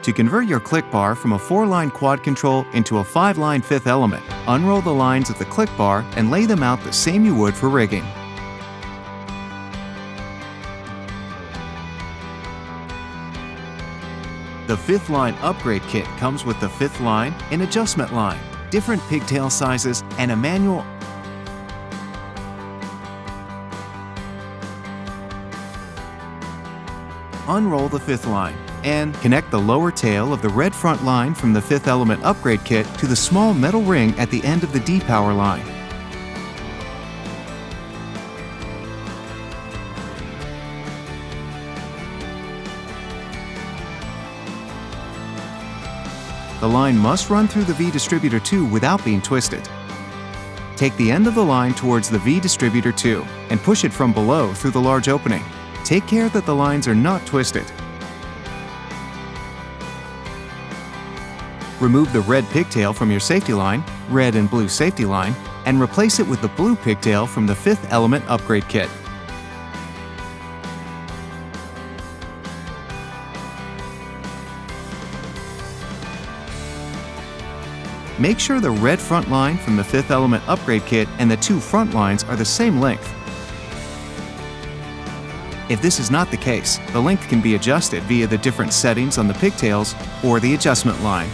To convert your click bar from a 4-line quad control into a 5-line fifth element, unroll the lines of the click bar and lay them out the same you would for rigging. The 5th line upgrade kit comes with the 5th line and adjustment line, different pigtail sizes, and a manual. Unroll the 5th line and connect the lower tail of the red front line from the 5th element upgrade kit to the small metal ring at the end of the D-power line. The line must run through the V-distributor 2 without being twisted. Take the end of the line towards the V-distributor 2 and push it from below through the large opening. Take care that the lines are not twisted. Remove the red pigtail from your safety line, red and blue safety line, and replace it with the blue pigtail from the 5th element upgrade kit. Make sure the red front line from the 5th element upgrade kit and the 2 front lines are the same length. If this is not the case, the length can be adjusted via the different settings on the pigtails or the adjustment line.